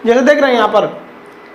जैसे देख रहे हैं यहाँ पर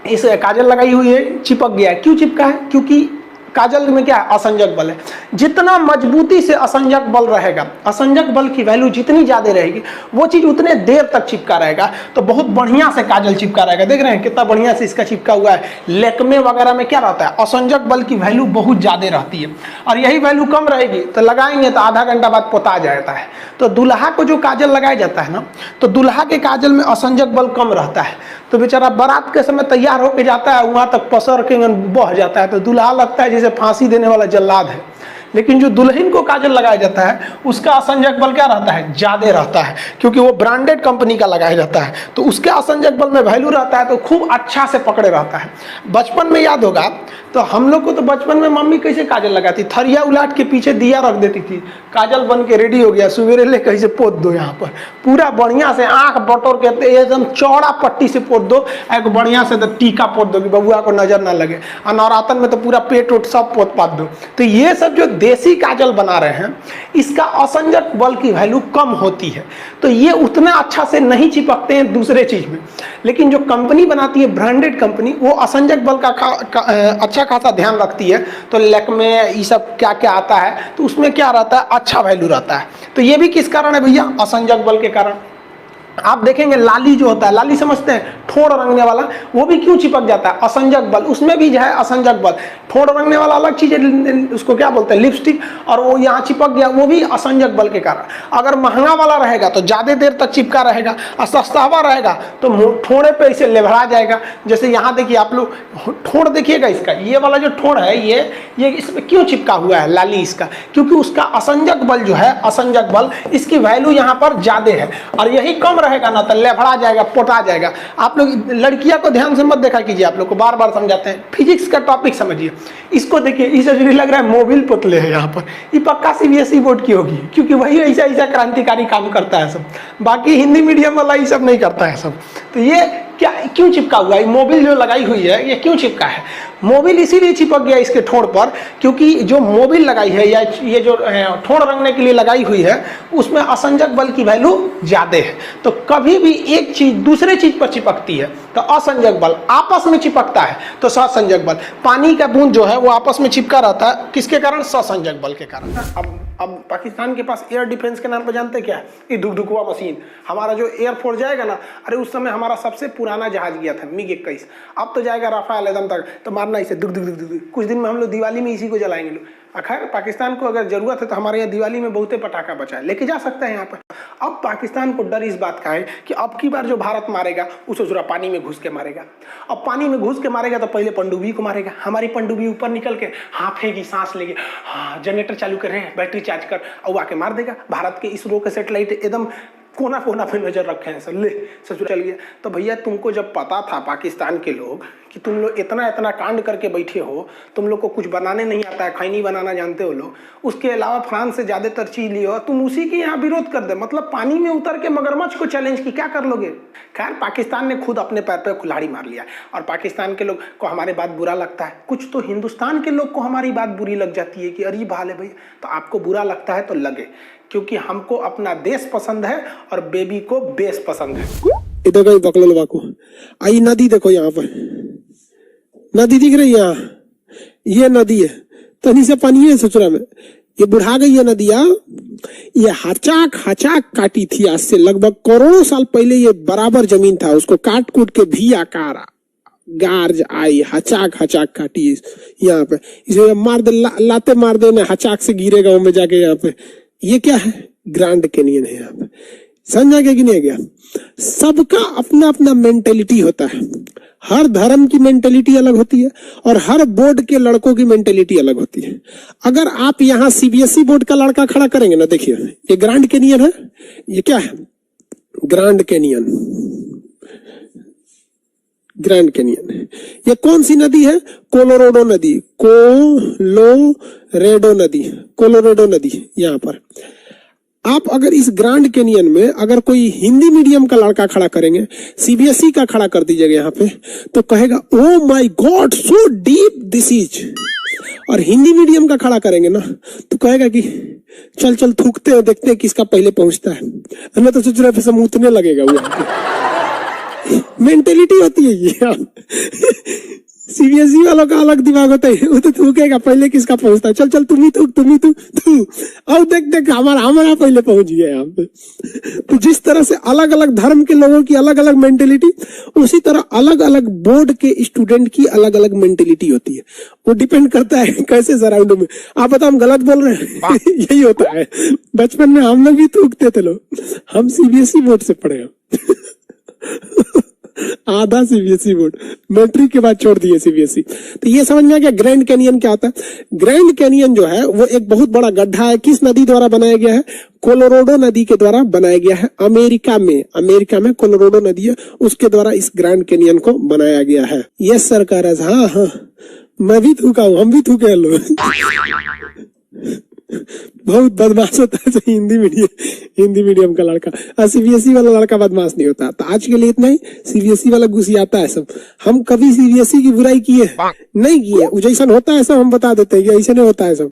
इस काजल लगाई हुई है, चिपक गया है। क्यों चिपका है? क्योंकि काजल में क्या है? असंजक बल है। जितना मजबूती से असंजक बल रहेगा, असंजक बल की वैल्यू जितनी ज्यादा रहेगी, वो चीज उतने देर तक चिपका रहेगा। तो बहुत बढ़िया से काजल चिपका रहेगा। देख रहे हैं कितना बढ़िया से इसका चिपका हुआ है। लेकमे वगैरह में क्या रहता है? असंजक बल की वैल्यू बहुत ज्यादा रहती है, और यही वैल्यू कम रहेगी तो लगाएंगे तो आधा घंटा बाद पोता जाता है। तो दूल्हा को जो काजल लगाया जाता है ना, तो दूल्हा के काजल में असंजक बल कम रहता है। तो बेचारा बारात के समय तैयार होकर जाता है, वहां तक पसर के बह जाता है, तो दूल्हा लगता है जैसे फांसी देने वाला जल्लाद है। लेकिन जो दुल्हन को काजल लगाया जाता है, उसका असंजक बल क्या रहता है? ज्यादा रहता है, क्योंकि वो ब्रांडेड कंपनी का लगाया जाता है। तो उसके असंजक बल में वैल्यू रहता है, तो खूब अच्छा से पकड़े रहता है। बचपन में याद होगा तो हम लोग को तो बचपन में मम्मी कैसे काजल लगाती? थरिया उलाट के पीछे दिया रख देती थी, काजल बन के रेडी हो गया, सवेरे ले कैसे पोत दो यहाँ पर पूरा बढ़िया से, आंख बटोर के एकदम चौड़ा पट्टी से पोत दो, एक बढ़िया से टीका पोत दो कि बबुआ को नजर ना लगे। और नवरातन में तो पूरा पेट उट सब पोत पात दो। तो ये सब जो देसी काजल बना रहे हैं, इसका असंजक बल की वैल्यू कम होती है, तो ये उतना अच्छा से नहीं चिपकते हैं दूसरे चीज में। लेकिन जो कंपनी बनाती है, ब्रांडेड कंपनी, वो असंजक बल का अच्छा खासा ध्यान रखती है। तो लेकमे ये सब क्या क्या आता है, तो उसमें क्या रहता है? अच्छा वैल्यू रहता है। तो ये भी किस कारण है भैया? असंजक बल के कारण। आप देखेंगे लाली जो होता है, लाली समझते हैं, ठोड़ रंगने वाला, वो भी क्यों चिपक जाता है? असंजक बल, उसमें भी जो है असंजक बल। ठोड़ रंगने वाला अलग चीज है, उसको क्या बोलते हैं? लिपस्टिक, और वो यहाँ चिपक गया, वो भी असंजक बल के कारण। अगर महंगा वाला रहेगा तो ज्यादा देर तक चिपका रहेगा, और सस्ता रहेगा तो ठोड़े पे इसे लेभड़ा जाएगा। जैसे यहाँ देखिए आप लोग, ठोड़ देखिएगा इसका, ये वाला जो ठोड़ है, ये इसमें क्यों चिपका हुआ है लाली इसका? क्योंकि उसका असंजक बल जो है, असंजक बल, इसकी वैल्यू यहाँ पर ज्यादा है, और यही कम रहेगा ना तो लेभड़ा जाएगा, पोटा जाएगा। आप लोग लड़कियां को ध्यान से मत देखा कीजिए, आप लोग को बार बार समझाते हैं। फिजिक्स का टॉपिक समझिए, इसको देखिए, इसे लग रहा है मोबिल पुतले है यहाँ पर, ये पक्का सीबीएसई बोर्ड की होगी, क्योंकि वही ऐसा ऐसा क्रांतिकारी काम करता है सब। बाकी हिंदी मीडियम वाला ये सब नहीं करता है सब। तो ये क्या क्यों चिपका हुआ है? मोबिल जो लगाई हुई है, ये क्यों चिपका है? मोबिल इसीलिए चिपक गया इसके ठोड़ पर, क्योंकि जो मोबिल लगाई है, या ये जो ठोड़ रंगने के लिए लगाई हुई है, उसमें असंजक बल की वैल्यू ज्यादा है। तो कभी भी एक चीज दूसरे चीज पर चिपकती है तो असंजक बल, आपस में चिपकता है तो ससंजक बल। पानी का बूंद जो है वो आपस में चिपका रहता है, किसके कारण? ससंजक बल के कारण। अब पाकिस्तान के पास एयर डिफेंस के नाम पर जानते क्या है? ये धुकधुकवा मशीन। हमारा जो एयरफोर्स जाएगा ना, अरे उस समय हमारा सबसे पुराना जहाज गया था मिग 21, अब तो जाएगा राफेल एकदम तक, तो मारना इसे दुक दुक दुक दुक। कुछ दिन में हम लोग दिवाली में इसी को जलाएंगे लोग। खैर पाकिस्तान को अगर जरूरत है तो हमारे यहाँ दिवाली में बहुते पटाखा बचा है, लेके जा सकते हैं यहाँ पर। अब पाकिस्तान को डर इस बात का है कि अब की बार जो भारत मारेगा, उसे जरा पानी में घुस के मारेगा। अब पानी में घुस के मारेगा तो पहले पनडुब्बी को मारेगा। हमारी पनडुब्बी ऊपर निकल के हाफेगी, सांस लेगी, हाँ जनरेटर चालू कर रहे हैं, बैटरी चार्ज कर, और आके मार देगा। भारत के इसरो के सेटेलाइट एकदम कोना कोना पे नजर रखे हैं सर, ले ससुर चल गया। तो भैया तुमको जब पता था पाकिस्तान के लोग कि तुम लोग इतना इतना कांड करके बैठे हो, तुम लोग को कुछ बनाने नहीं आता है, खैनी बनाना जानते हो लोग, उसके अलावा फ्रांस से ज्यादातर चीज लियो, तुम उसी के यहाँ विरोध कर दे। मतलब पानी में उतर के मगरमच्छ को चैलेंज की, क्या कर लोगे? खैर पाकिस्तान ने खुद अपने पैर पे कुल्हाड़ी मार लिया, और पाकिस्तान के लोग को हमारी बात बुरा लगता है। कुछ तो हिंदुस्तान के लोग को हमारी बात बुरी लग जाती है कि अरे भाले भैया, तो आपको बुरा लगता है तो लगे, क्योंकि हमको अपना देश पसंद है और बेबी को बेस पसंद है। इधर गई बकलोलवा को आई नदी देखो, यहाँ पर नदी दिख रही है, यहाँ ये नदी है, तनी से पानी है ससुरा में, ये बुढ़ा गई है नदिया। ये हचाक हचाक काटी थी, आज से लगभग करोड़ों साल पहले ये बराबर जमीन था, उसको काट कूट के भी आकार गार्ज आई, हचाक हचाक काटी यहाँ पे, इसे मार दे, लाते मार दे, हचाक से गिरेगा वो में जाके। यहाँ पे ये क्या है? ग्रैंड कैनियन है। यहाँ पे समझा गया कि नहीं गया? सबका अपना अपना मेंटेलिटी होता है, हर धर्म की मेंटेलिटी अलग होती है, और हर बोर्ड के लड़कों की मेंटेलिटी अलग होती है। अगर आप यहाँ सीबीएसई बोर्ड का लड़का खड़ा करेंगे ना, देखिए ये ग्रैंड कैनियन है, ये क्या है? Grand canyon, grand canyon. ये कौन सी नदी है? कोलोराडो नदी, कोलोरेडो नदी, कोलोराडो नदी। यहाँ पर आप अगर इस ग्रैंड कैनियन में अगर कोई हिंदी मीडियम का लड़का खड़ा करेंगे, सीबीएसई का खड़ा कर दीजिएगा यहाँ पे, तो कहेगा oh my God so deep this is. और हिंदी मीडियम का खड़ा करेंगे ना तो कहेगा कि चल चल थूकते हैं, देखते हैं किसका पहले पहुंचता है। मैं तो सोच रहा था समूतने लगेगा वो। मेंटेलिटी होती है ये। सीबीएसई वालों का अलग दिमाग होता है, वो तो थूकेगा पहले किसका पहुंचता है, चल चल तुम ही थूक तू। और देख देख हमारा पहले पहुंच गया यहाँ पे। तो जिस तरह से अलग अलग धर्म के लोगों की अलग अलग मेंटेलिटी, उसी तरह अलग अलग बोर्ड के स्टूडेंट की अलग अलग मेंटेलिटी होती है। वो डिपेंड करता है कैसे सराउंड में। आप बताओ हम गलत बोल रहे हैं? यही होता है। बचपन में हम लोग भी थूकते थे लोग, हम सीबीएसई बोर्ड से पढ़े हैं। आधा सीबीएसई बोर्ड, मैट्रिक के बाद छोड़ दिए सीबीएसई। तो ये समझ में आ गया ग्रैंड कैनियन क्या होता है। ग्रैंड कैनियन जो है वो एक बहुत बड़ा गड्ढा है। किस नदी द्वारा बनाया गया है? कोलोराडो नदी के द्वारा बनाया गया है। अमेरिका में कोलोराडो नदी है, उसके द्वारा इस ग्रैंड कैनियन को बनाया गया है। यस सरकार, हाँ मैं भी थूका हूं, हम भी थूके हैं लोग। बहुत बदमाश होता है हिंदी मीडियम का लड़का। सीबीएसई वाला लड़का बदमाश नहीं होता। तो आज के लिए इतना ही। सीबीएसई वाला घुसियाता है सब। हम कभी सीबीएसई की बुराई किए नहीं किए, जैसा होता है सब हम बता देते हैं, ऐसे नहीं होता है सब।